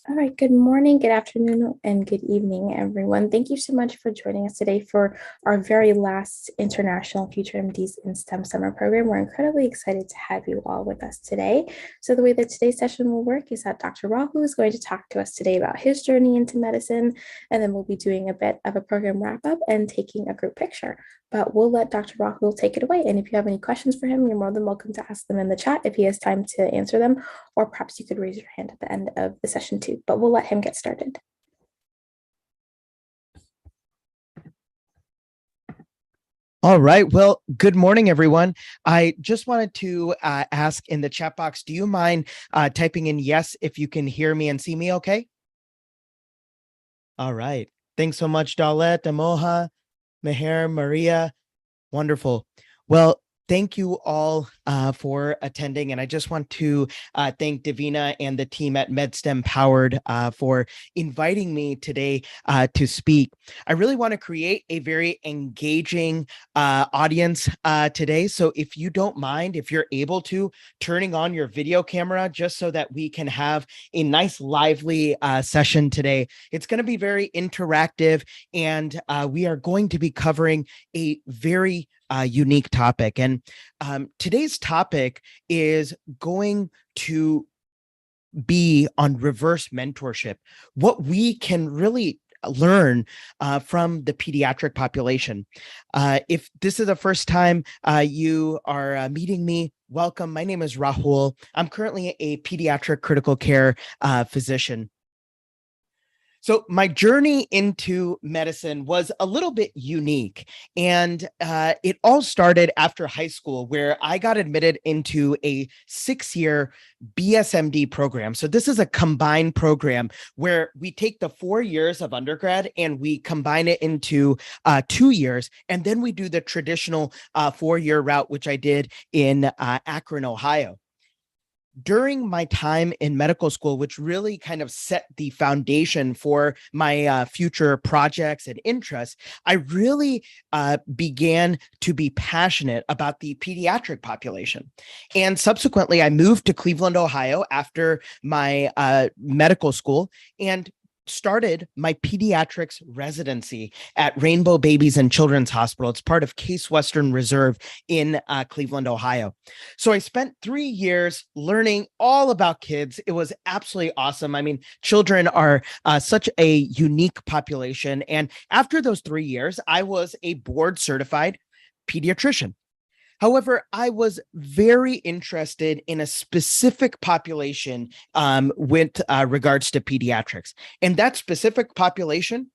All right, good morning, good afternoon, and good evening, everyone. Thank you so much for joining us today for our very last International Future MDs in STEM Summer Program. We're incredibly excited to have you all with us today. So the way that today's session will work is that Dr. Rahu is going to talk to us today about his journey into medicine, and then we'll be doing a bit of a program wrap up and taking a group picture. But we'll let Dr. Rahul take it away. And if you have any questions for him, you're more than welcome to ask them in the chat if he has time to answer them, or perhaps you could raise your hand at the end of the session too, but we'll let him get started. All right. Well, good morning, everyone. I just wanted to ask in the chat box, do you mind typing in yes if you can hear me and see me okay? All right. Thanks so much, Dalet, Amoha, Meher, Maria. Wonderful. Well, thank you all for attending. And I just want to thank Davina and the team at MedStem Powered for inviting me today to speak. I really want to create a very engaging audience today. So if you don't mind, if you're able to, turning on your video camera just so that we can have a nice lively session today. It's going to be very interactive, and we are going to be covering a very unique topic. And today's topic is going to be on reverse mentorship, what we can really learn from the pediatric population. If this is the first time you are meeting me, welcome. My name is Rahul. I'm currently a pediatric critical care physician. So my journey into medicine was a little bit unique, and it all started after high school, where I got admitted into a 6-year BSMD program. So this is a combined program where we take the 4 years of undergrad and we combine it into 2 years, and then we do the traditional 4-year route, which I did in Akron, Ohio. During my time in medical school, which really kind of set the foundation for my future projects and interests, I really began to be passionate about the pediatric population. And subsequently, I moved to Cleveland, Ohio after my medical school and started my pediatrics residency at Rainbow Babies and Children's Hospital. It's part of Case Western Reserve in Cleveland, Ohio. So I spent 3 years learning all about kids. It was absolutely awesome. I mean, children are such a unique population. And after those 3 years, I was a board certified pediatrician. However, I was very interested in a specific population with regards to pediatrics. And that specific population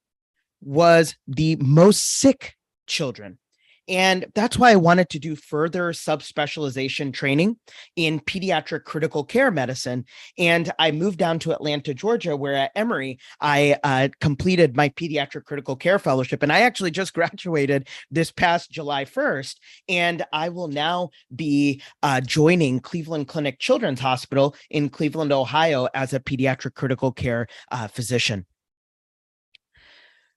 was the most sick children. And that's why I wanted to do further subspecialization training in pediatric critical care medicine. And I moved down to Atlanta, Georgia, where at Emory, I completed my pediatric critical care fellowship. And I actually just graduated this past July 1st. And I will now be joining Cleveland Clinic Children's Hospital in Cleveland, Ohio, as a pediatric critical care physician.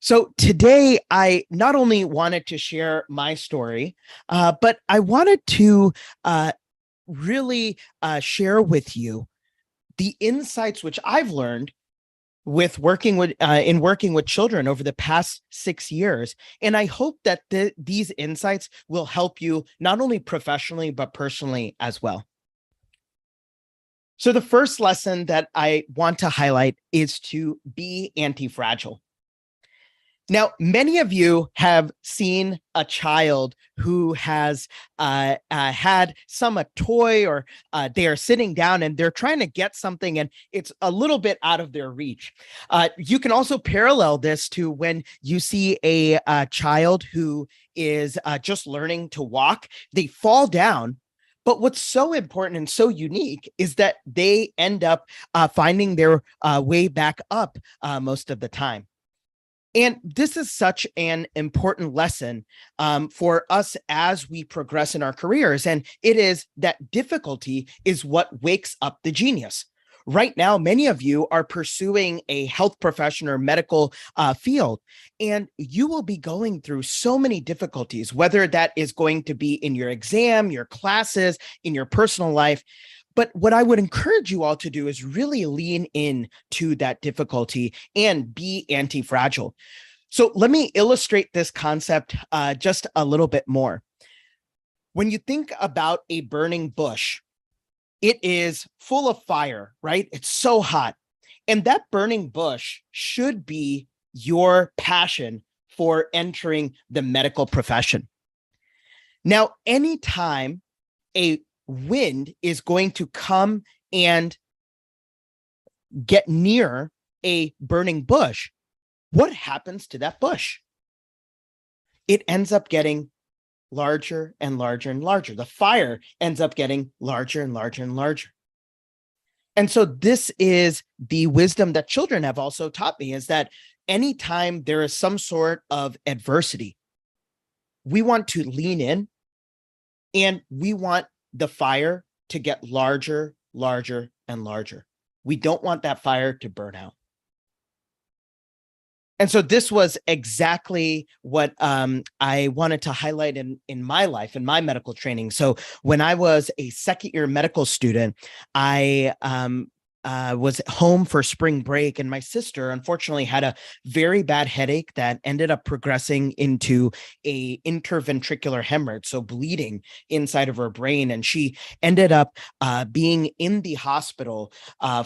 So today, I not only wanted to share my story, but I wanted to really share with you the insights which I've learned with working with children over the past 6 years. And I hope that these insights will help you not only professionally, but personally as well. So the first lesson that I want to highlight is to be anti-fragile. Now, many of you have seen a child who has had a toy, or they are sitting down and they're trying to get something and it's a little bit out of their reach. You can also parallel this to when you see a child who is just learning to walk. They fall down. But what's so important and so unique is that they end up finding their way back up most of the time. And this is such an important lesson for us as we progress in our careers. And it is that difficulty is what wakes up the genius. Right now, many of you are pursuing a health profession or medical field, and you will be going through so many difficulties, whether that is going to be in your exam, your classes, in your personal life. But what I would encourage you all to do is really lean in to that difficulty and be anti-fragile. So let me illustrate this concept just a little bit more. When you think about a burning bush, it is full of fire, right? It's so hot. And that burning bush should be your passion for entering the medical profession. Now, anytime a wind is going to come and get near a burning bush, what happens to that bush? It ends up getting larger and larger and larger. The fire ends up getting larger and larger and larger. And so this is the wisdom that children have also taught me, is that anytime there is some sort of adversity, we want to lean in and we want the fire to get larger, larger, and larger. We don't want that fire to burn out. And so this was exactly what I wanted to highlight in my life, in my medical training. So when I was a second-year medical student, I was home for spring break, and my sister unfortunately had a very bad headache that ended up progressing into a interventricular hemorrhage, so bleeding inside of her brain. And she ended up being in the hospital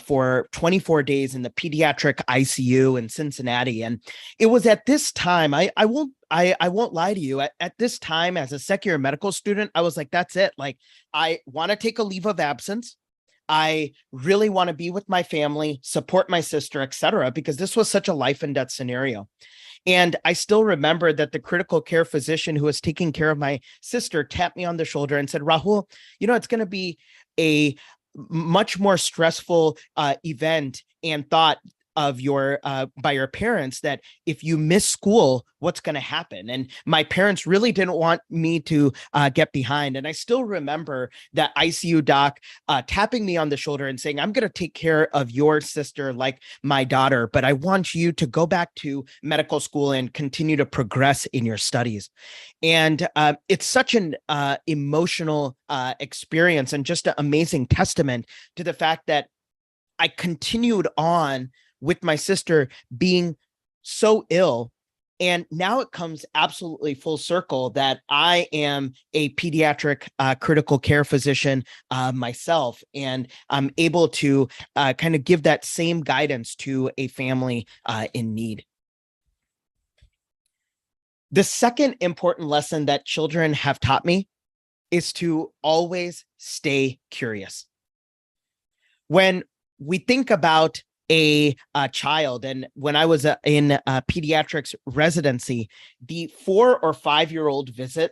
for 24 days in the pediatric ICU in Cincinnati. And it was at this time, I won't lie to you. At this time, as a second year medical student, I was like, that's it. Like, I want to take a leave of absence. I really want to be with my family, support my sister, etc., because this was such a life and death scenario. And I still remember that the critical care physician who was taking care of my sister tapped me on the shoulder and said, Rahul, it's going to be a much more stressful event and thought of your by your parents, that if you miss school, what's going to happen? And my parents really didn't want me to get behind. And I still remember that ICU doc tapping me on the shoulder and saying, I'm going to take care of your sister like my daughter, but I want you to go back to medical school and continue to progress in your studies. And it's such an emotional experience, and just an amazing testament to the fact that I continued on with my sister being so ill. And now it comes absolutely full circle that I am a pediatric critical care physician myself, and I'm able to kind of give that same guidance to a family in need. The second important lesson that children have taught me is to always stay curious. When we think about a child, and when I was in pediatrics residency, the 4 or 5-year-old visit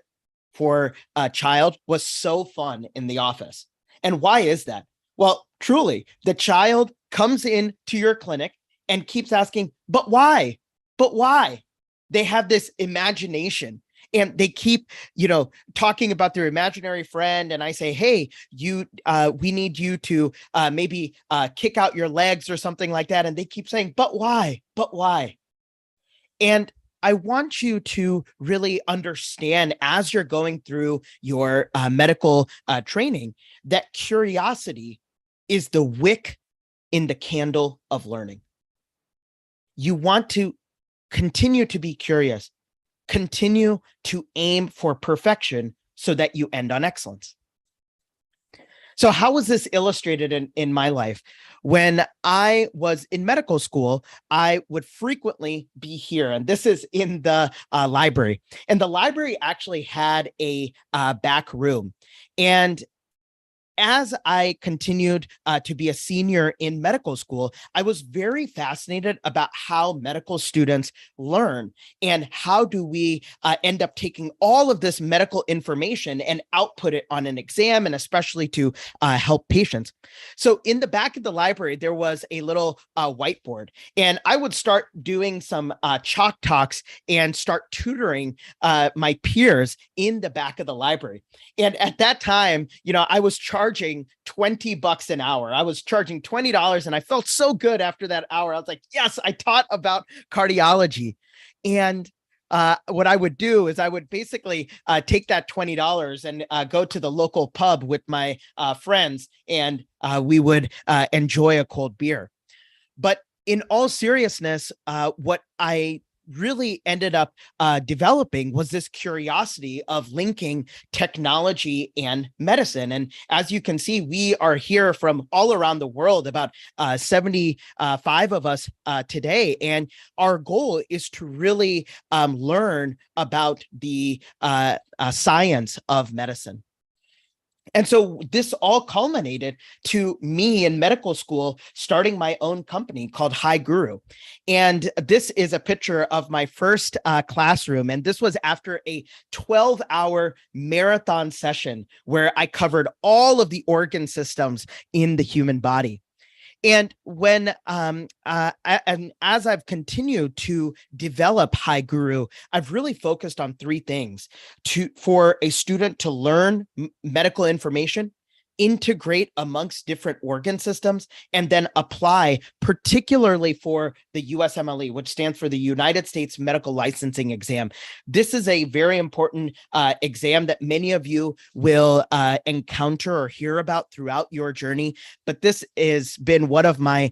for a child was so fun in the office. And why is that? Well, truly, the child comes in to your clinic and keeps asking, but why? But why? They have this imagination. And they keep, talking about their imaginary friend. And I say, hey, we need you to maybe kick out your legs or something like that. And they keep saying, but why? But why? And I want you to really understand, as you're going through your medical training, that curiosity is the wick in the candle of learning. You want to continue to be curious. Continue to aim for perfection so that you end on excellence. So how was this illustrated in my life? When I was in medical school, I would frequently be here, and this is in the library. And the library actually had a back room. And as I continued to be a senior in medical school, I was very fascinated about how medical students learn, and how do we end up taking all of this medical information and output it on an exam, and especially to help patients. So in the back of the library, there was a little whiteboard, and I would start doing some chalk talks and start tutoring my peers in the back of the library. And at that time, I was charging $20 an hour. I was charging $20, and I felt so good after that hour. I was like, yes, I taught about cardiology. And what I would do is I would basically take that $20 and go to the local pub with my friends, and we would enjoy a cold beer. But in all seriousness, what I really ended up developing was this curiosity of linking technology and medicine. And as you can see, we are here from all around the world, about 75 of us today. And our goal is to really learn about the science of medicine. And so this all culminated to me in medical school starting my own company called High Guru. And this is a picture of my first classroom. And this was after a 12-hour marathon session where I covered all of the organ systems in the human body. And and as I've continued to develop High Guru, I've really focused on three things: for a student to learn medical information, integrate amongst different organ systems, and then apply, particularly for the USMLE, which stands for the United States Medical Licensing Exam. This is a very important exam that many of you will encounter or hear about throughout your journey. But this has been one of my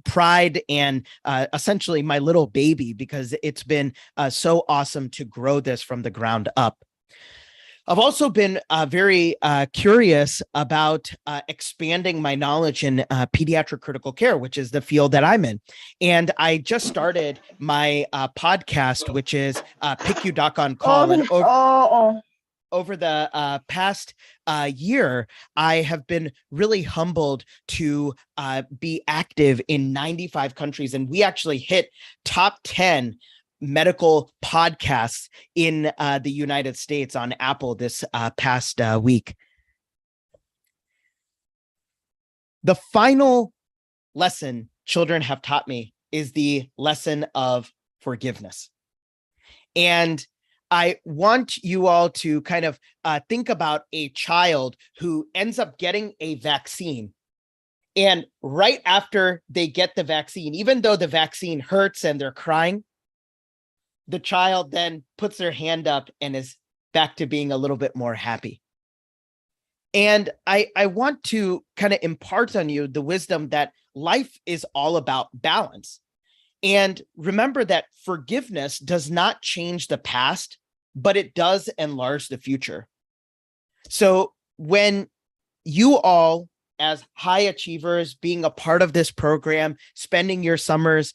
pride and essentially my little baby, because it's been so awesome to grow this from the ground up. I've also been very curious about expanding my knowledge in pediatric critical care, which is the field that I'm in. And I just started my podcast, which is PICU Doc on Call. And over the past year, I have been really humbled to be active in 95 countries. And we actually hit top 10 medical podcasts in the United States on Apple this past week. The final lesson children have taught me is the lesson of forgiveness. And I want you all to kind of think about a child who ends up getting a vaccine. And right after they get the vaccine, even though the vaccine hurts and they're crying, the child then puts their hand up and is back to being a little bit more happy. And I want to kind of impart on you the wisdom that life is all about balance. And remember that forgiveness does not change the past, but it does enlarge the future. So when you all, as high achievers, being a part of this program, spending your summers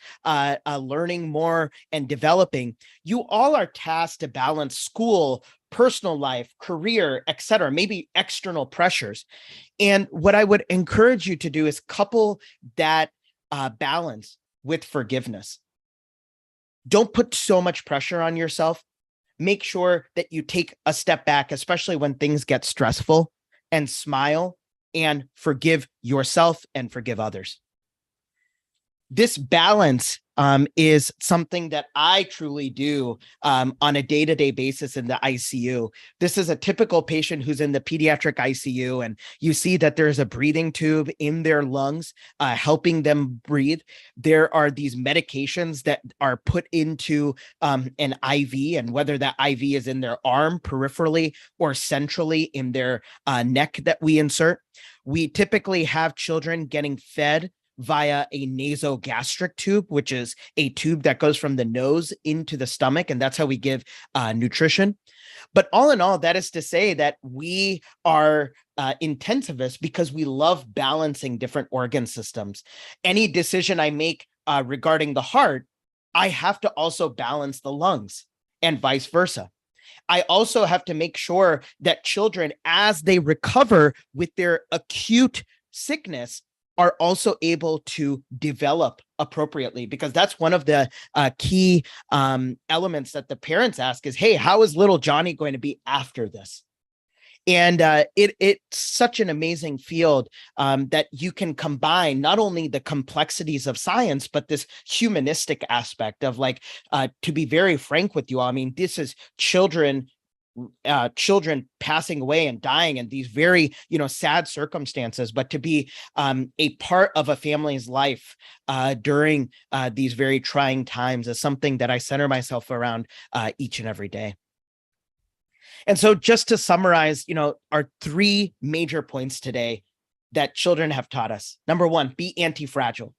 learning more and developing, you all are tasked to balance school, personal life, career, etc., maybe external pressures. And what I would encourage you to do is couple that balance with forgiveness. Don't put so much pressure on yourself. Make sure that you take a step back, especially when things get stressful, and smile and forgive yourself and forgive others. This balance is something that I truly do on a day-to-day basis in the ICU. This is a typical patient who's in the pediatric ICU, and you see that there's a breathing tube in their lungs helping them breathe. There are these medications that are put into an IV, and whether that IV is in their arm peripherally or centrally in their neck that we insert. We typically have children getting fed via a nasogastric tube, which is a tube that goes from the nose into the stomach, and that's how we give nutrition. But all in all, that is to say that we are intensivists because we love balancing different organ systems. Any decision I make regarding the heart, I have to also balance the lungs, and vice versa. I also have to make sure that children, as they recover with their acute sickness, are also able to develop appropriately, because that's one of the key elements that the parents ask is, hey, how is little Johnny going to be after this? And it's such an amazing field that you can combine not only the complexities of science, but this humanistic aspect of, like, to be very frank with you all, I mean, this is children children passing away and dying in these very, sad circumstances, but to be a part of a family's life during these very trying times is something that I center myself around each and every day. And so just to summarize, our three major points today that children have taught us. Number one, be anti-fragile.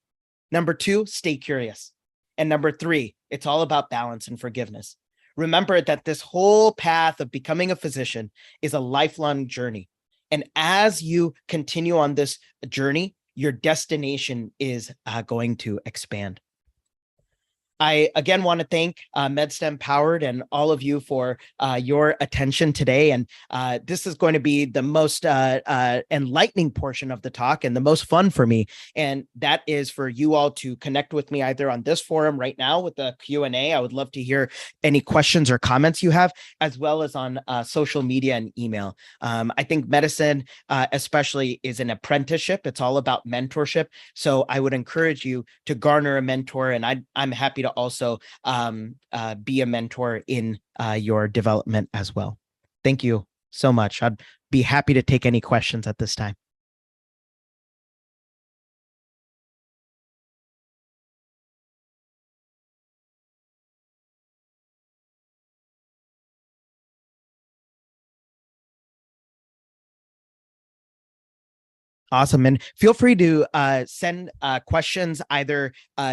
Number two, stay curious. And number three, it's all about balance and forgiveness. Remember that this whole path of becoming a physician is a lifelong journey. And as you continue on this journey, your destination is going to expand. I again want to thank MedStem Powered and all of you for your attention today. And this is going to be the most enlightening portion of the talk and the most fun for me. And that is for you all to connect with me either on this forum right now with the Q&A. I would love to hear any questions or comments you have, as well as on social media and email. I think medicine especially is an apprenticeship. It's all about mentorship. So I would encourage you to garner a mentor, and I'm happy to also be a mentor in your development as well. Thank you so much. I'd be happy to take any questions at this time. Awesome. And feel free to send questions either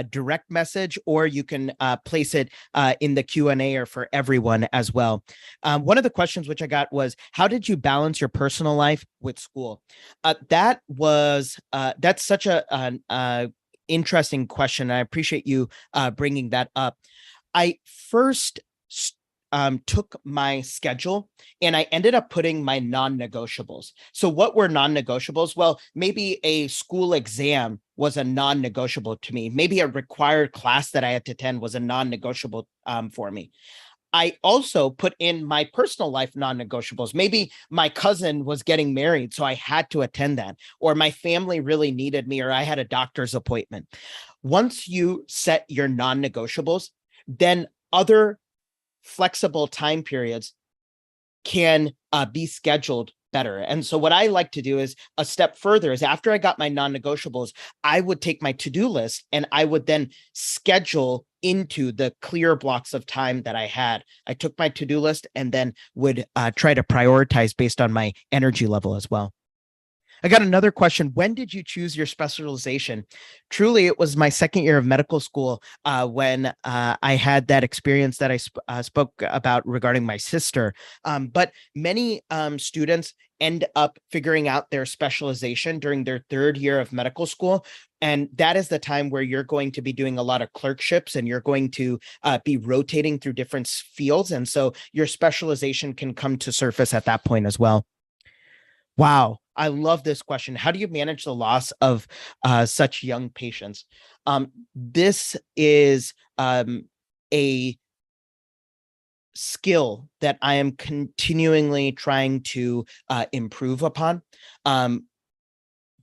direct message, or you can place it in the Q&A or for everyone as well. One of the questions which I got was, how did you balance your personal life with school? That's such a interesting question. I appreciate you bringing that up. I first took my schedule and I ended up putting my non-negotiables. So what were non-negotiables? Well, maybe a school exam was a non-negotiable to me. Maybe a required class that I had to attend was a non-negotiable for me. I also put in my personal life non-negotiables. Maybe my cousin was getting married, so I had to attend that, or my family really needed me, or I had a doctor's appointment. Once you set your non-negotiables, then other flexible time periods can be scheduled better. And so what I like to do is a step further is, after I got my non-negotiables, I would take my to-do list and I would then schedule into the clear blocks of time that I had. I took my to-do list and then would try to prioritize based on my energy level as well. I got another question. When did you choose your specialization? Truly, it was my second year of medical school when I had that experience that I spoke about regarding my sister. But many students end up figuring out their specialization during their third year of medical school. And that is the time where you're going to be doing a lot of clerkships and you're going to be rotating through different fields. And so your specialization can come to surface at that point as well. Wow, I love this question. How do you manage the loss of such young patients? This is a skill that I am continually trying to improve upon,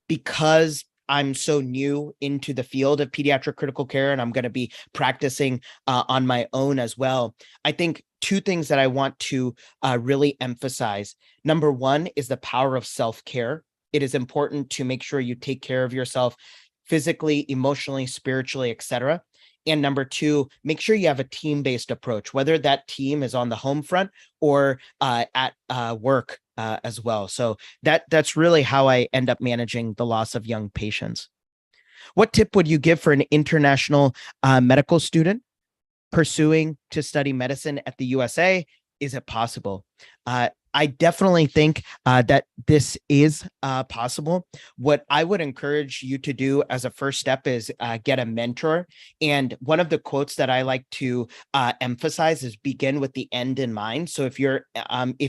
because I'm so new into the field of pediatric critical care, and I'm going to be practicing on my own as well. I think two things that I want to really emphasize. Number one is the power of self-care. It is important to make sure you take care of yourself physically, emotionally, spiritually, etc. And number two, make sure you have a team-based approach, whether that team is on the home front or at work as well. So that's really how I end up managing the loss of young patients. What tip would you give for an international medical student pursuing to study medicine at the USA? Is it possible? I definitely think that this is possible. What I would encourage you to do as a first step is get a mentor. And one of the quotes that I like to emphasize is, begin with the end in mind. So if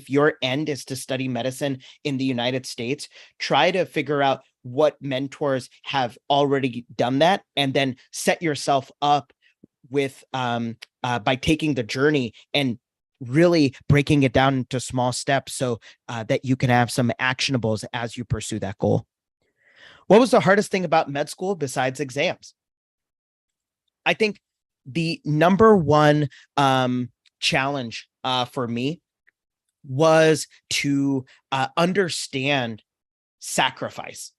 your end is to study medicine in the United States, try to figure out what mentors have already done that, and then set yourself up with by taking the journey and really breaking it down into small steps so that you can have some actionables as you pursue that goal. What was the hardest thing about med school besides exams? I think the number one challenge for me was to understand sacrifice.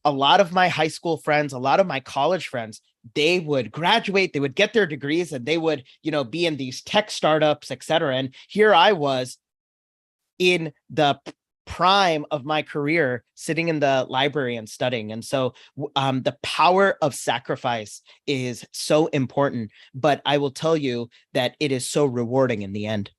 A lot of my high school friends, a lot of my college friends, they would graduate, they would get their degrees, and they would, be in these tech startups, et cetera. And here I was in the prime of my career sitting in the library and studying. And so the power of sacrifice is so important, but I will tell you that it is so rewarding in the end.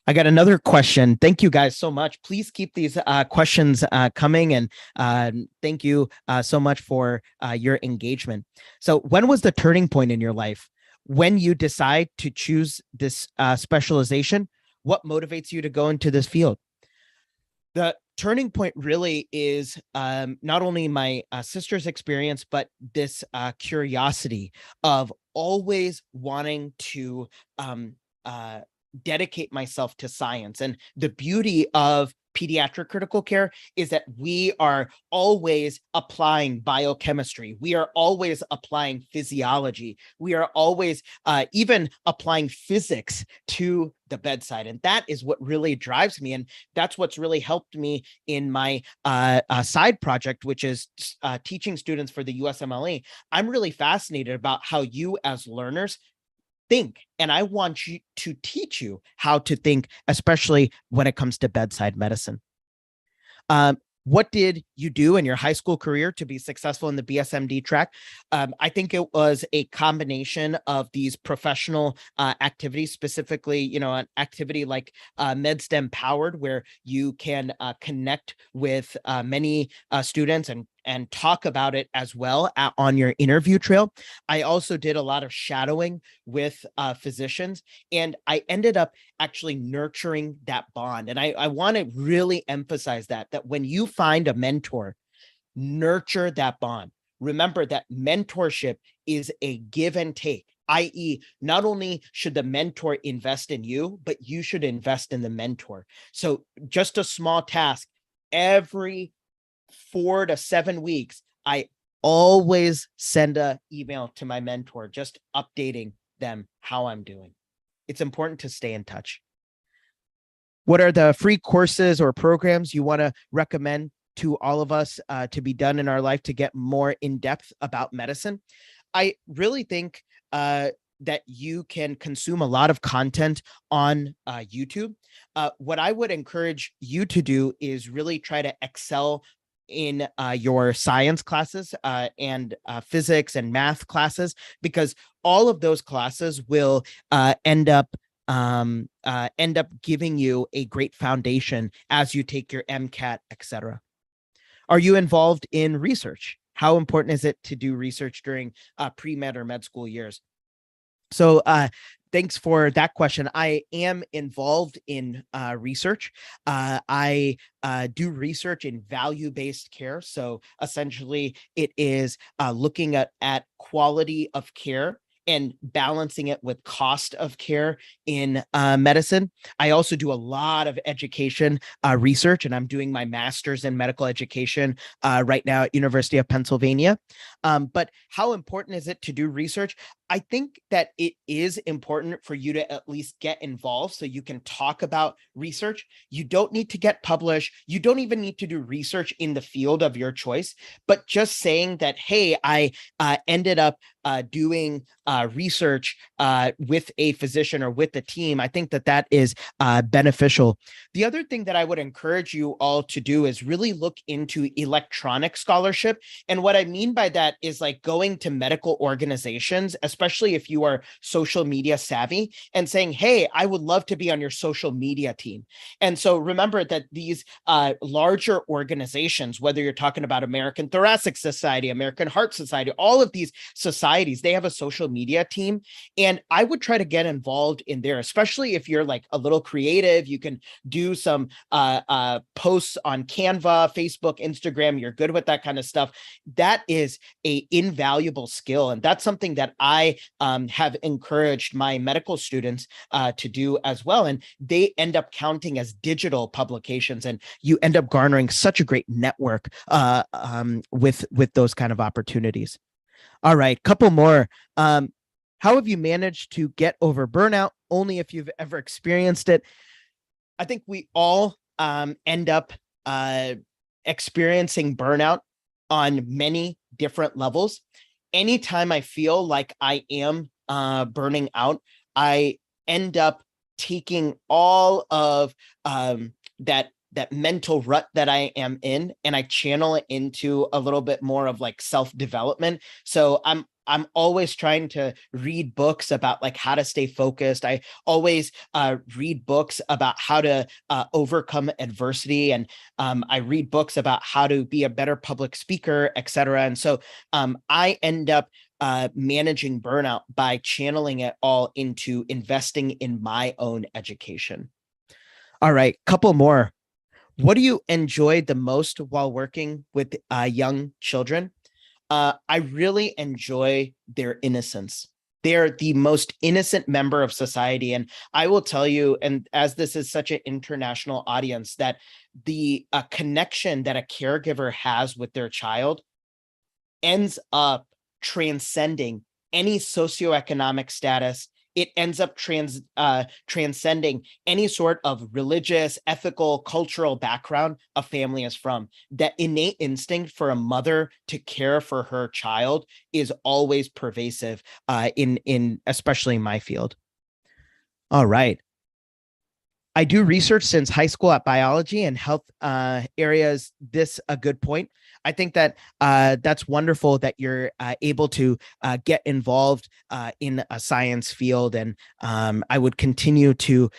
I got another question. Thank you guys so much. Please keep these questions coming, and thank you so much for your engagement. So when was the turning point in your life when you decide to choose this specialization? What motivates you to go into this field? The turning point really is not only my sister's experience, but this curiosity of always wanting to dedicate myself to science. And the beauty of pediatric critical care is that we are always applying biochemistry. We are always applying physiology. We are always even applying physics to the bedside. And that is what really drives me. And that's what's really helped me in my side project, which is teaching students for the USMLE. I'm really fascinated about how you as learners think, and I want you to teach you how to think, especially when it comes to bedside medicine. What did you do in your high school career to be successful in the BSMD track? I think it was a combination of these professional activities, specifically, an activity like MedStem Powered, where you can connect with many students and talk about it as well on your interview trail. I also did a lot of shadowing with physicians, and I ended up actually nurturing that bond. And I want to really emphasize that when you find a mentor, nurture that bond. Remember that mentorship is a give and take, i.e., not only should the mentor invest in you, but you should invest in the mentor. So just a small task every 4 to 7 weeks, I always send an email to my mentor, just updating them how I'm doing. It's important to stay in touch. What are the free courses or programs you want to recommend to all of us to be done in our life to get more in depth about medicine? I really think that you can consume a lot of content on YouTube. What I would encourage you to do is really try to excel in your science classes and physics and math classes, because all of those classes will end up giving you a great foundation as you take your MCAT, etc. Are you involved in research? How important is it to do research during pre-med or med school years? So thanks for that question. I am involved in research. I do research in value-based care. So essentially it is looking at quality of care and balancing it with cost of care in medicine. I also do a lot of education research, and I'm doing my master's in medical education right now at University of Pennsylvania. But how important is it to do research? I think that it is important for you to at least get involved so you can talk about research. You don't need to get published. You don't even need to do research in the field of your choice, but just saying that, hey, I ended up doing research with a physician or with a team, I think that that is beneficial. The other thing that I would encourage you all to do is really look into electronic scholarship. And what I mean by that is like going to medical organizations, especially if you are social media savvy, and saying, hey, I would love to be on your social media team. And so remember that these larger organizations, whether you're talking about American Thoracic Society, American Heart Society, all of these societies, they have a social media team. And I would try to get involved in there, especially if you're like a little creative. You can do some posts on Canva, Facebook, Instagram. You're good with that kind of stuff. That is a invaluable skill. And that's something that I have encouraged my medical students to do as well. And they end up counting as digital publications, and you end up garnering such a great network with those kind of opportunities. All right, couple more. How have you managed to get over burnout? Only if you've ever experienced it. I think we all end up experiencing burnout on many different levels. Anytime I feel like I am burning out, I end up taking all of that mental rut that I am in, and I channel it into a little bit more of like self-development. So I'm always trying to read books about like how to stay focused. I always read books about how to overcome adversity, and I read books about how to be a better public speaker, etc. And so I end up managing burnout by channeling it all into investing in my own education. All right, couple more. What do you enjoy the most while working with young children? I really enjoy their innocence. They're the most innocent member of society. And I will tell you, and as this is such an international audience, that the connection that a caregiver has with their child ends up transcending any socioeconomic status. It ends up transcending any sort of religious, ethical, cultural background a family is from. That innate instinct for a mother to care for her child is always pervasive in especially my field. All right. I do research since high school at biology and health areas. This a good point. I think that that's wonderful that you're able to get involved in a science field, and I would continue to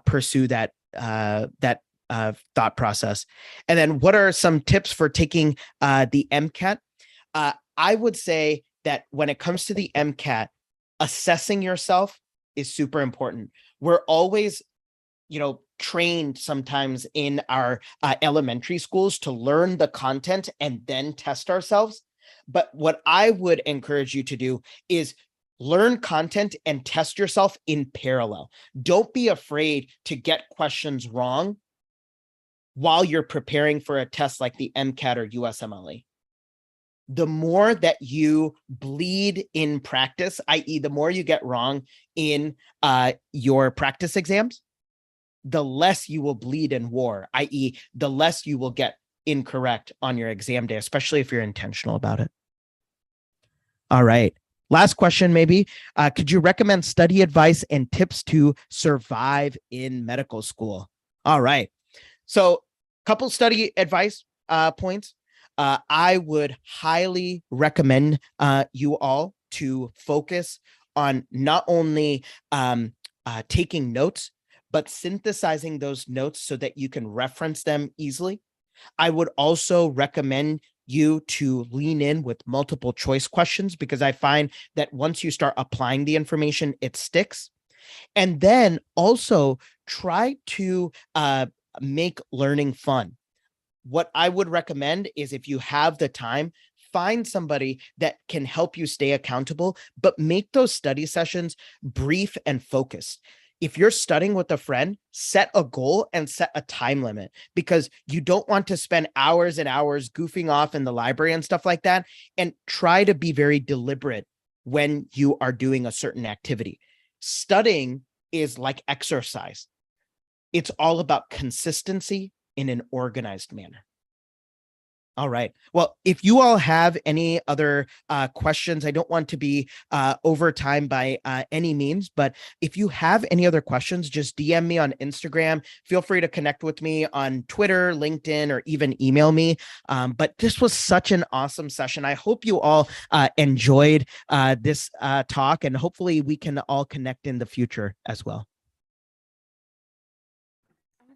pursue that thought process. And then, what are some tips for taking the MCAT? I would say that when it comes to the MCAT, assessing yourself is super important. We're always trained sometimes in our elementary schools to learn the content and then test ourselves. But what I would encourage you to do is learn content and test yourself in parallel. Don't be afraid to get questions wrong while you're preparing for a test like the MCAT or USMLE. The more that you bleed in practice, i.e., the more you get wrong in your practice exams, the less you will bleed in war, i.e., the less you will get incorrect on your exam day, especially if you're intentional about it. All right. Last question, maybe. Could you recommend study advice and tips to survive in medical school? All right. So, couple study advice points. I would highly recommend you all to focus on not only taking notes, but synthesizing those notes so that you can reference them easily. I would also recommend you to lean in with multiple choice questions, because I find that once you start applying the information, it sticks. And then also try to make learning fun. What I would recommend is, if you have the time, find somebody that can help you stay accountable, but make those study sessions brief and focused. If you're studying with a friend, set a goal and set a time limit, because you don't want to spend hours and hours goofing off in the library and stuff like that. And try to be very deliberate when you are doing a certain activity. Studying is like exercise. It's all about consistency in an organized manner. All right. Well, if you all have any other questions, I don't want to be over time by any means, but if you have any other questions, just DM me on Instagram. Feel free to connect with me on Twitter, LinkedIn, or even email me. But this was such an awesome session. I hope you all enjoyed this talk, and hopefully we can all connect in the future as well.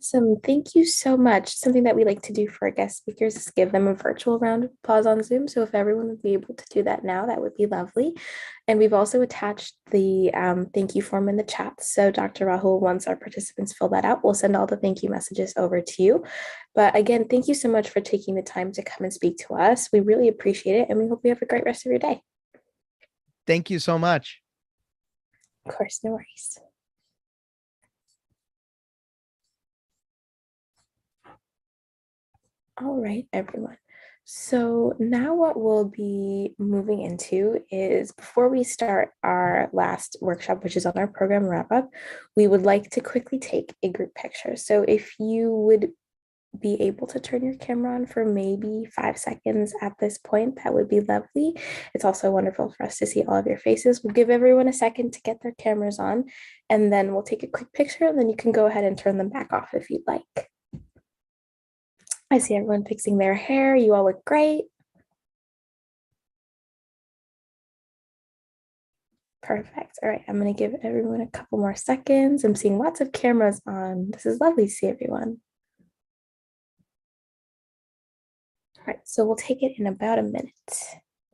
Awesome. Thank you so much. Something that we like to do for our guest speakers is give them a virtual round of applause on Zoom. So if everyone would be able to do that now, that would be lovely. And we've also attached the thank you form in the chat. So Dr. Rahul, once our participants fill that out, we'll send all the thank you messages over to you. But again, thank you so much for taking the time to come and speak to us. We really appreciate it. And we hope you have a great rest of your day. Thank you so much. Of course, no worries. All right, everyone. So now what we'll be moving into is before we start our last workshop, which is on our program wrap up, we would like to quickly take a group picture. So if you would be able to turn your camera on for maybe 5 seconds at this point, that would be lovely. It's also wonderful for us to see all of your faces. We'll give everyone a second to get their cameras on, and then we'll take a quick picture, and then you can go ahead and turn them back off if you'd like. I see everyone fixing their hair. You all look great. Perfect. All right, I'm going to give everyone a couple more seconds. I'm seeing lots of cameras on. This is lovely to see everyone. All right, so we'll take it in about a minute.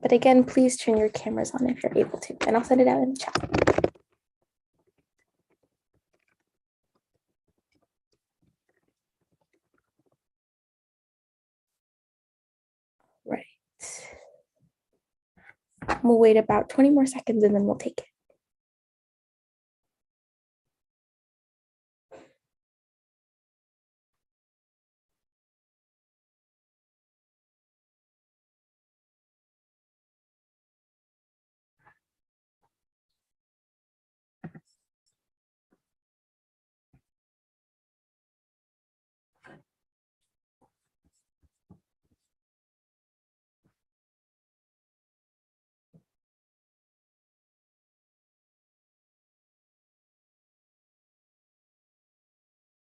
But again, please turn your cameras on if you're able to, and I'll send it out in the chat. Right. We'll wait about 20 more seconds and then we'll take it.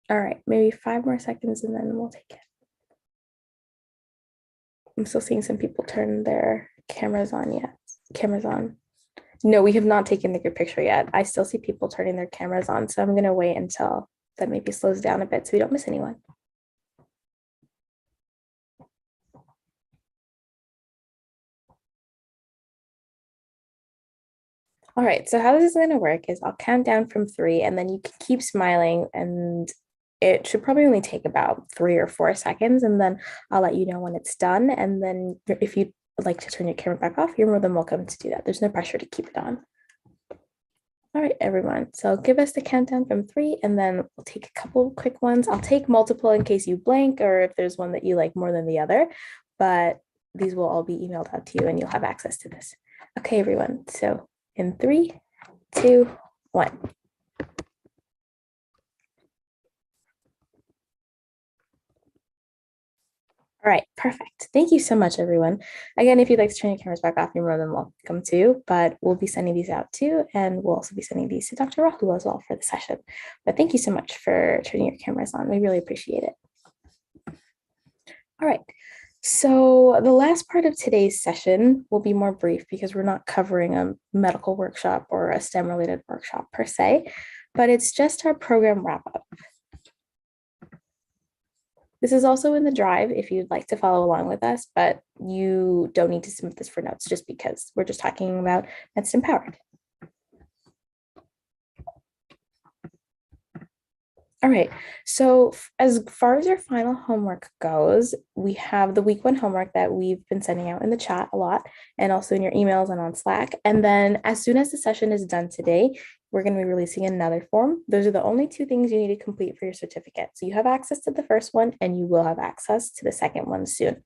All right, maybe 5 more seconds and then we'll take it. I'm still seeing some people turn their cameras on yet. Cameras on. No, we have not taken the good picture yet. I still see people turning their cameras on, so I'm going to wait until that maybe slows down a bit so we don't miss anyone. All right, so how this is going to work is I'll count down from 3 and then you can keep smiling, and it should probably only take about 3 or 4 seconds, and then I'll let you know when it's done. And then if you'd like to turn your camera back off, you're more than welcome to do that. There's no pressure to keep it on. All right, everyone. So give us the countdown from 3 and then we'll take a couple quick ones. I'll take multiple in case you blank or if there's one that you like more than the other, but these will all be emailed out to you and you'll have access to this. Okay, everyone. So in 3, 2, 1. All right, perfect. Thank you so much, everyone. Again, if you'd like to turn your cameras back off, you're more than welcome to, but we'll be sending these out too, and we'll also be sending these to Dr. Rahul as well for the session. But thank you so much for turning your cameras on. We really appreciate it. All right, so the last part of today's session will be more brief because we're not covering a medical workshop or a STEM-related workshop per se, but it's just our program wrap-up. This is also in the drive if you'd like to follow along with us, but you don't need to submit this for notes just because we're just talking about Medicine Empowered. All right, so as far as your final homework goes, we have the week 1 homework that we've been sending out in the chat a lot and also in your emails and on Slack. And then as soon as the session is done today, we're going to be releasing another form. Those are the only 2 things you need to complete for your certificate. So you have access to the first one and you will have access to the second one soon.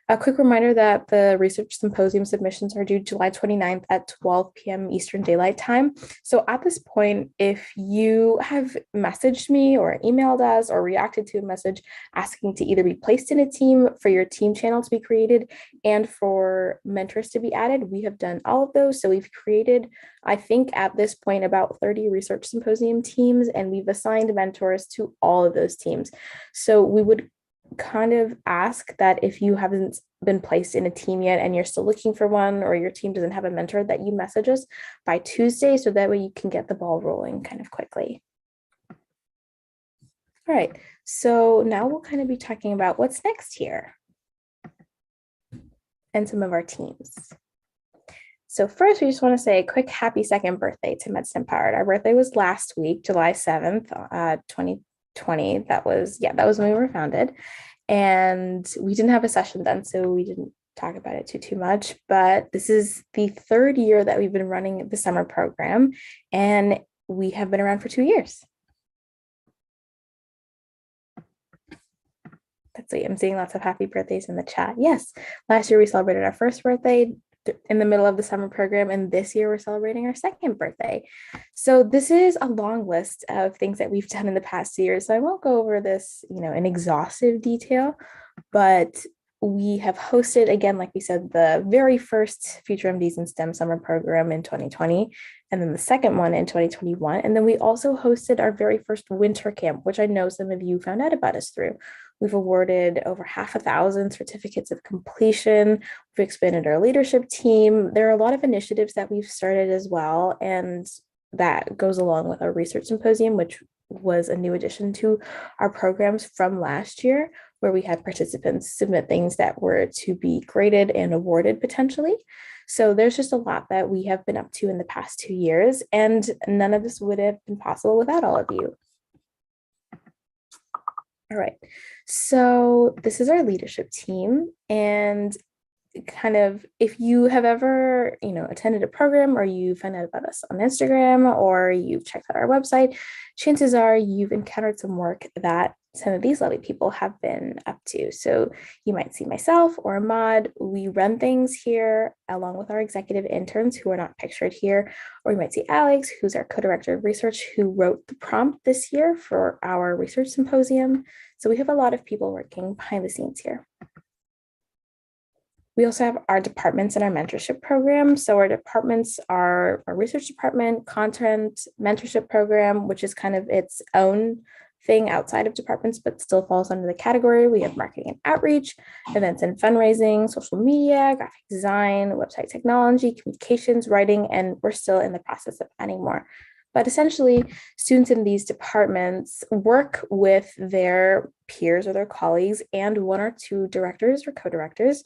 A quick reminder that the research symposium submissions are due July 29th at 12 p.m. Eastern Daylight Time. So at this point, if you have messaged me or emailed us or reacted to a message asking to either be placed in a team, for your team channel to be created, and for mentors to be added, we have done all of those. So we've created, I think at this point, about 30 research symposium teams, and we've assigned mentors to all of those teams. So we would kind of ask that if you haven't been placed in a team yet and you're still looking for one, or your team doesn't have a mentor, that you message us by Tuesday so that way you can get the ball rolling kind of quickly. All right, so now we'll kind of be talking about what's next here and some of our teams. So first, we just want to say a quick happy 2nd birthday to Medicine Empowered. Our birthday was last week, July 7th, 2020. That was when we were founded. And we didn't have a session then, so we didn't talk about it too much. But this is the 3rd year that we've been running the summer program, and we have been around for 2 years. That's sweet. I'm seeing lots of happy birthdays in the chat. Yes, last year we celebrated our first birthday in the middle of the summer program, and this year we're celebrating our second birthday. So this is a long list of things that we've done in the past year. So I won't go over this, in exhaustive detail, but we have hosted, again, like we said, the very first Future MDs in STEM summer program in 2020, and then the second one in 2021. And then we also hosted our very first winter camp, which I know some of you found out about us through. We've awarded over 500,000 certificates of completion. We've expanded our leadership team. There are a lot of initiatives that we've started as well. And that goes along with our research symposium, which was a new addition to our programs from last year, where we had participants submit things that were to be graded and awarded potentially. So there's just a lot that we have been up to in the past 2 years, and none of this would have been possible without all of you. All right, so this is our leadership team, and kind of if you have ever attended a program, or you find out about us on Instagram, or you've checked out our website, chances are you've encountered some work that some of these lovely people have been up to. So you might see myself or Ahmad. We run things here along with our executive interns who are not pictured here, or you might see Alex, who's our co-director of research, who wrote the prompt this year for our research symposium. So we have a lot of people working behind the scenes here. We also have our departments and our mentorship program. So our departments are our research department, content mentorship program, which is kind of its own thing outside of departments, but still falls under the category. We have marketing and outreach, events and fundraising, social media, graphic design, website technology, communications, writing, and we're still in the process of adding more. But essentially, students in these departments work with their peers or their colleagues and one or two directors or co-directors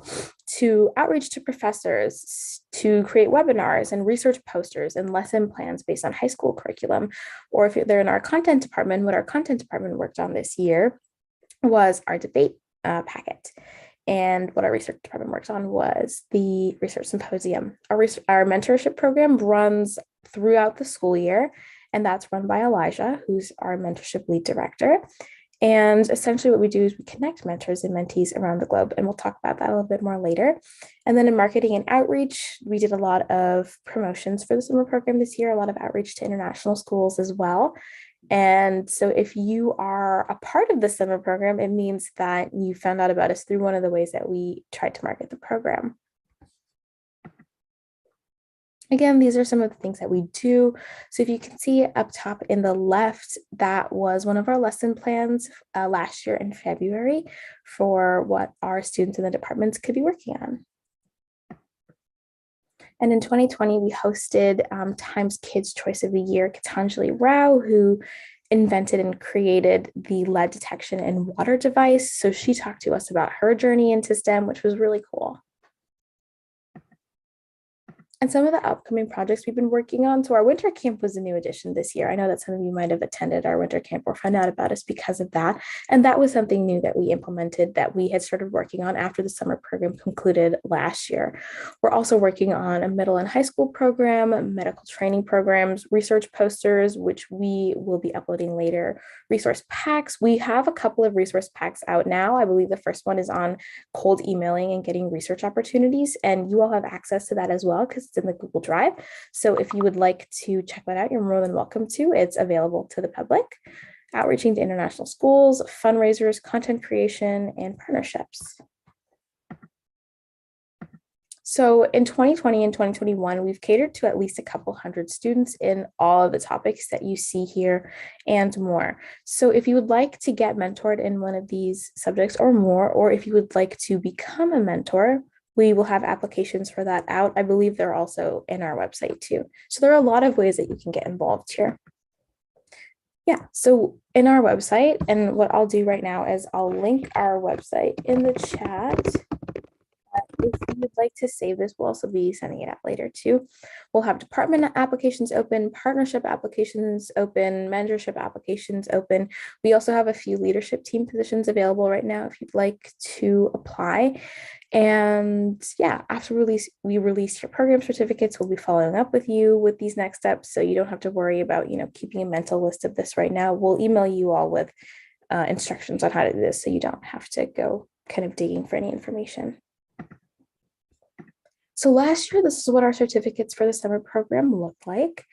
to outreach to professors, to create webinars and research posters and lesson plans based on high school curriculum. Or if they're in our content department, what our content department worked on this year was our debate packet. And what our research department works on was the research symposium. Our mentorship program runs throughout the school year, and that's run by Elijah, who's our mentorship lead director. And essentially what we do is we connect mentors and mentees around the globe, and we'll talk about that a little bit more later. And then in marketing and outreach, we did a lot of promotions for the summer program this year, a lot of outreach to international schools as well. And so if you are a part of the summer program, it means that you found out about us through one of the ways that we tried to market the program. Again, these are some of the things that we do. So if you can see up top in the left, that was one of our lesson plans last year in February for what our students in the departments could be working on. And in 2020, we hosted Times Kids Choice of the Year, Gitanjali Rao, who invented and created the lead detection and water device. So she talked to us about her journey into STEM, which was really cool. And some of the upcoming projects we've been working on. So our winter camp was a new addition this year. I know that some of you might have attended our winter camp or found out about us because of that. And that was something new that we implemented that we had started working on after the summer program concluded last year. We're also working on a middle and high school program, medical training programs, research posters, which we will be uploading later, resource packs. We have a couple of resource packs out now. I believe the first one is on cold emailing and getting research opportunities. And you all have access to that as well because it's in the Google Drive. So if you would like to check that out, you're more than welcome to. It's available to the public. Outreaching to international schools, fundraisers, content creation, and partnerships. So in 2020 and 2021, we've catered to at least a couple hundred students in all of the topics that you see here and more. So if you would like to get mentored in one of these subjects or more, or if you would like to become a mentor, we will have applications for that out. I believe they're also in our website too. So there are a lot of ways that you can get involved here. Yeah, so in our website, and what I'll do right now is I'll link our website in the chat. If you would like to save this, we'll also be sending it out later too. We'll have department applications open, partnership applications open, mentorship applications open. We also have a few leadership team positions available right now if you'd like to apply. And yeah, after we release your program certificates, we'll be following up with you with these next steps. So you don't have to worry about, keeping a mental list of this right now. We'll email you all with instructions on how to do this so you don't have to go kind of digging for any information. So last year, this is what our certificates for the summer program looked like.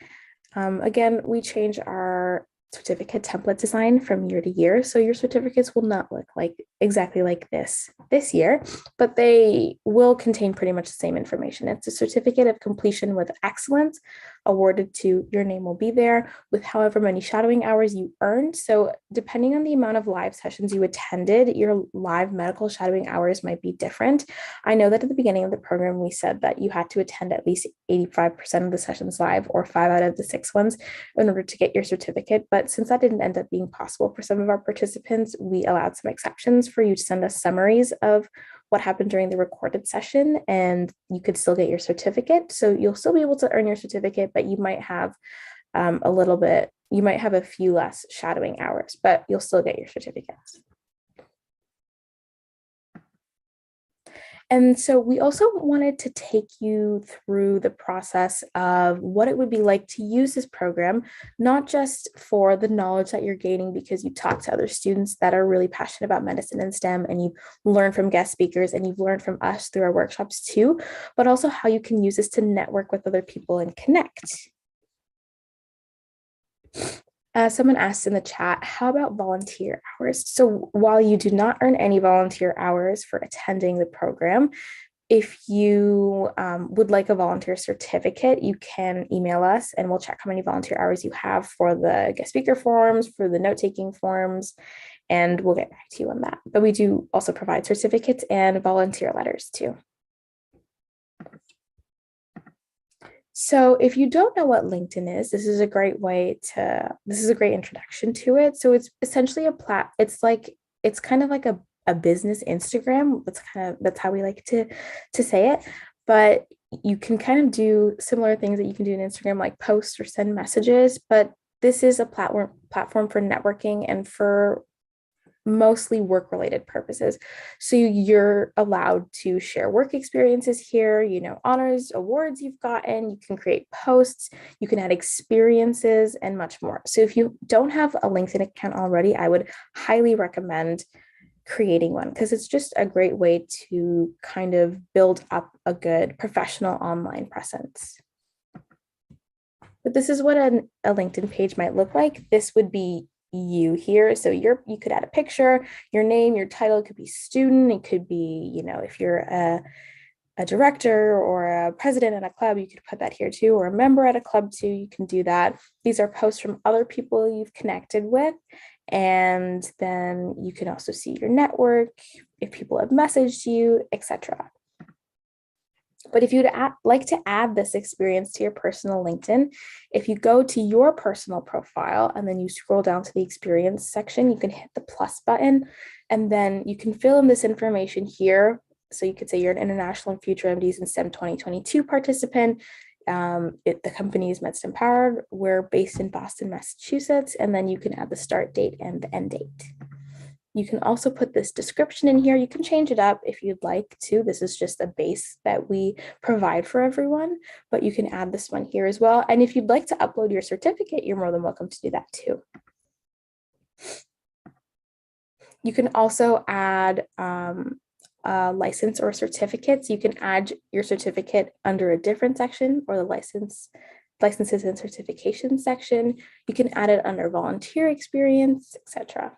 Again, we change our certificate template design from year to year. So your certificates will not look like exactly like this year, but they will contain pretty much the same information. It's a certificate of completion with excellence awarded to, your name will be there with however many shadowing hours you earned. So depending on the amount of live sessions you attended, your live medical shadowing hours might be different. I know that at the beginning of the program, we said that you had to attend at least 85% of the sessions live or 5 out of the 6 ones in order to get your certificate. But since that didn't end up being possible for some of our participants, we allowed some exceptions for you to send us summaries of what happened during the recorded session, and you could still get your certificate. So you'll still be able to earn your certificate, but you might have you might have a few less shadowing hours, but you'll still get your certificates. And so we also wanted to take you through the process of what it would be like to use this program, not just for the knowledge that you're gaining because you talk to other students that are really passionate about medicine and STEM, and you've learned from guest speakers and you've learned from us through our workshops too, but also how you can use this to network with other people and connect. Someone asked in the chat, how about volunteer hours? So while you do not earn any volunteer hours for attending the program, if you would like a volunteer certificate, you can email us and we'll check how many volunteer hours you have for the guest speaker forms, for the note-taking forms, and we'll get back to you on that. But we do also provide certificates and volunteer letters too. So if you don't know what LinkedIn is, this is a great introduction to it. So it's essentially it's kind of like a business Instagram. That's how we like to say it. But you can kind of do similar things that you can do in Instagram, like post or send messages. But this is a platform for networking and for mostly work-related purposes. So you're allowed to share work experiences here, honors, awards you've gotten, you can create posts, you can add experiences and much more. So if you don't have a LinkedIn account already, I would highly recommend creating one because it's just a great way to kind of build up a good professional online presence. But this is what a LinkedIn page might look like. This would be you here. So you could add a picture, your name, your title. It could be student. It could be, if you're a director or a president at a club, you could put that here too, or a member at a club too. You can do that. These are posts from other people you've connected with. And then you can also see your network, if people have messaged you, etc. But if you'd like to add this experience to your personal LinkedIn, if you go to your personal profile and then you scroll down to the experience section, you can hit the plus button and then you can fill in this information here. So you could say you're an International and Future MDs in STEM 2022 participant. The company is MedSTEM Powered. We're based in Boston, Massachusetts, and then you can add the start date and the end date. You can also put this description in here. You can change it up if you'd like to. This is just a base that we provide for everyone, but you can add this one here as well. And if you'd like to upload your certificate, you're more than welcome to do that too. You can also add a license or certificates. You can add your certificate under a different section or the licenses and certification section. You can add it under volunteer experience, etc.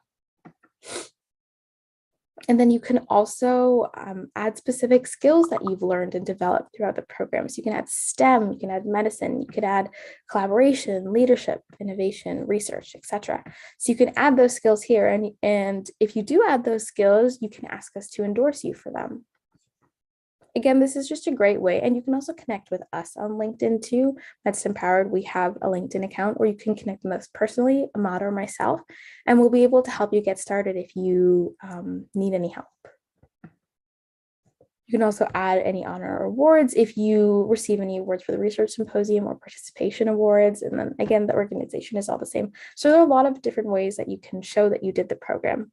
And then you can also add specific skills that you've learned and developed throughout the program. So you can add STEM, you can add medicine, you could add collaboration, leadership, innovation, research, etc. So you can add those skills here. And if you do add those skills, you can ask us to endorse you for them. Again, this is just a great way. And you can also connect with us on LinkedIn too. MedSTEM Powered, we have a LinkedIn account where you can connect with us personally, Ahmad or myself, and we'll be able to help you get started if you need any help. You can also add any honor or awards if you receive any awards for the research symposium or participation awards. And then again, the organization is all the same. So there are a lot of different ways that you can show that you did the program.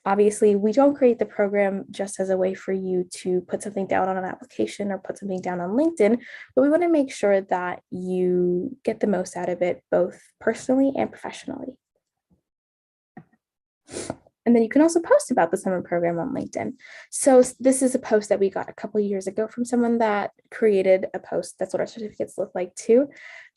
Obviously, we don't create the program just as a way for you to put something down on an application or put something down on LinkedIn, but we want to make sure that you get the most out of it, both personally and professionally. And then you can also post about the summer program on LinkedIn. So this is a post that we got a couple of years ago from someone that created a post. That's what our certificates look like too,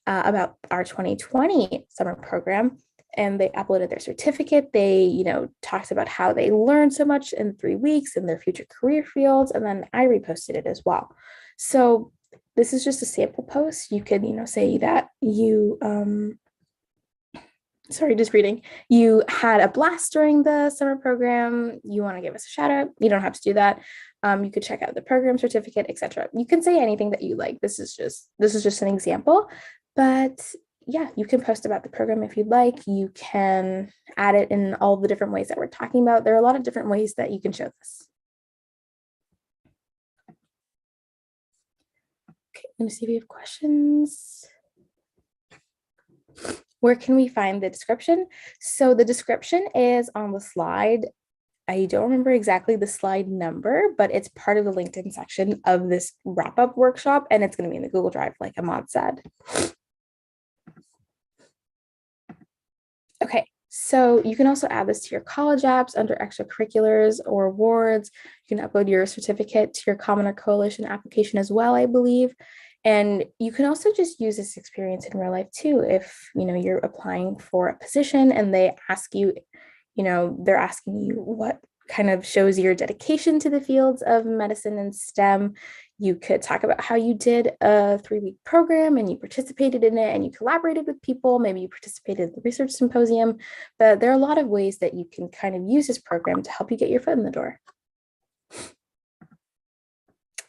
about our 2020 summer program. And they uploaded their certificate. They, talked about how they learned so much in 3 weeks in their future career fields. And then I reposted it as well. So this is just a sample post. You could, say that you, sorry, just reading. You had a blast during the summer program. You want to give us a shout out. You don't have to do that. You could check out the program certificate, etc. You can say anything that you like. This is just an example, but yeah, you can post about the program if you'd like. You can add it in all the different ways that we're talking about. There are a lot of different ways that you can show this. Okay, let me see if we have questions. Where can we find the description? So the description is on the slide. I don't remember exactly the slide number, but it's part of the LinkedIn section of this wrap-up workshop, and it's going to be in the Google Drive, like Ahmad said. Okay, so you can also add this to your college apps under extracurriculars or awards. You can upload your certificate to your Common or Coalition application as well, I believe. And you can also just use this experience in real life too. If you're applying for a position and they ask you, they're asking you what kind of shows your dedication to the fields of medicine and STEM. You could talk about how you did a 3-week program and you participated in it and you collaborated with people. Maybe you participated in the research symposium, but there are a lot of ways that you can kind of use this program to help you get your foot in the door.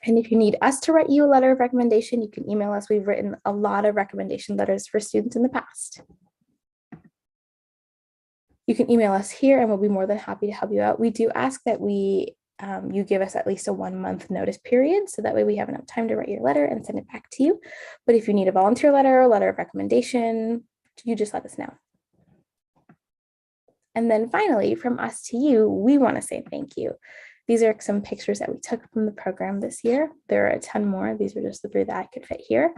And if you need us to write you a letter of recommendation, you can email us. We've written a lot of recommendation letters for students in the past. You can email us here and we'll be more than happy to help you out. We do ask that you give us at least a 1-month notice period, so that way we have enough time to write your letter and send it back to you. But if you need a volunteer letter or letter of recommendation, you just let us know. And then finally, from us to you, we want to say thank you. These are some pictures that we took from the program this year. There are a ton more. These are just the 3 that I could fit here.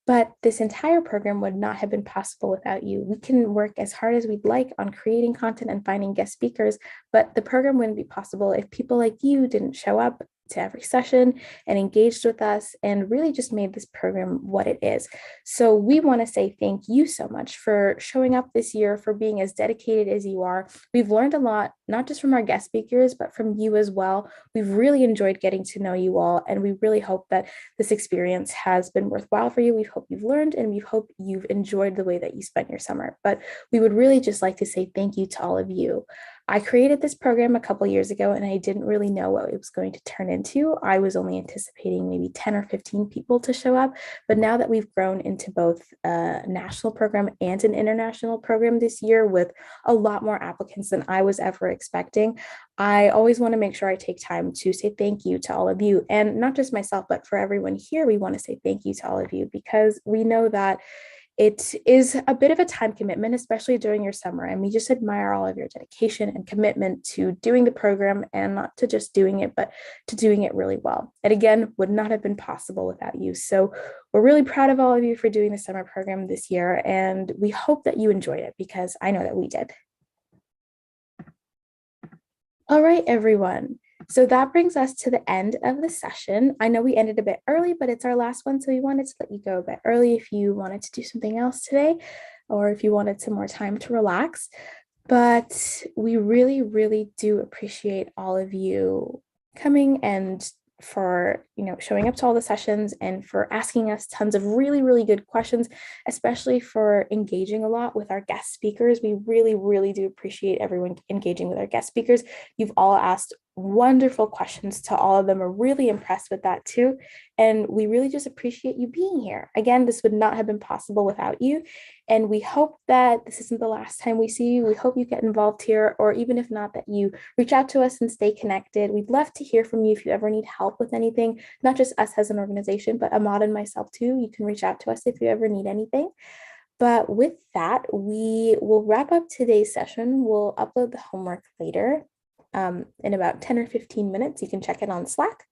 But this entire program would not have been possible without you. We can work as hard as we'd like on creating content and finding guest speakers, but the program wouldn't be possible if people like you didn't show up to every session and engaged with us and really just made this program what it is. So we want to say thank you so much for showing up this year, for being as dedicated as you are. We've learned a lot, not just from our guest speakers, but from you as well. We've really enjoyed getting to know you all, and we really hope that this experience has been worthwhile for you. We hope you've learned, and we hope you've enjoyed the way that you spent your summer. But we would really just like to say thank you to all of you. I created this program a couple years ago and I didn't really know what it was going to turn into. I was only anticipating maybe 10 or 15 people to show up. But now that we've grown into both a national program and an international program this year with a lot more applicants than I was ever expecting, I always want to make sure I take time to say thank you to all of you. And not just myself, but for everyone here, we want to say thank you to all of you because we know that it is a bit of a time commitment, especially during your summer. And we just admire all of your dedication and commitment to doing the program, and not to just doing it, but to doing it really well. And again, would not have been possible without you. So we're really proud of all of you for doing the summer program this year. And we hope that you enjoyed it because I know that we did. All right, everyone. So that brings us to the end of the session. I know we ended a bit early, but it's our last one. So we wanted to let you go a bit early if you wanted to do something else today, or if you wanted some more time to relax. But we really, really do appreciate all of you coming and for showing up to all the sessions and for asking us tons of really, really good questions, especially for engaging a lot with our guest speakers. We really, really do appreciate everyone engaging with our guest speakers. You've all asked wonderful questions to all of them. We're really impressed with that too. And we really just appreciate you being here. Again, this would not have been possible without you. And we hope that this isn't the last time we see you. We hope you get involved here, or even if not, that you reach out to us and stay connected. We'd love to hear from you if you ever need help with anything, not just us as an organization, but Ahmad and myself too. You can reach out to us if you ever need anything. But with that, we will wrap up today's session. We'll upload the homework later in about 10 or 15 minutes. You can check it on Slack.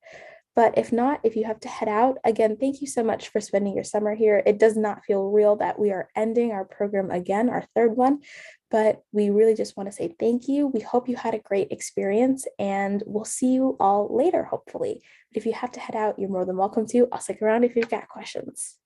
But if not, if you have to head out, again, thank you so much for spending your summer here. It does not feel real that we are ending our program again, our third one, but we really just want to say thank you. We hope you had a great experience and we'll see you all later, hopefully. But if you have to head out, you're more than welcome to. I'll stick around if you've got questions.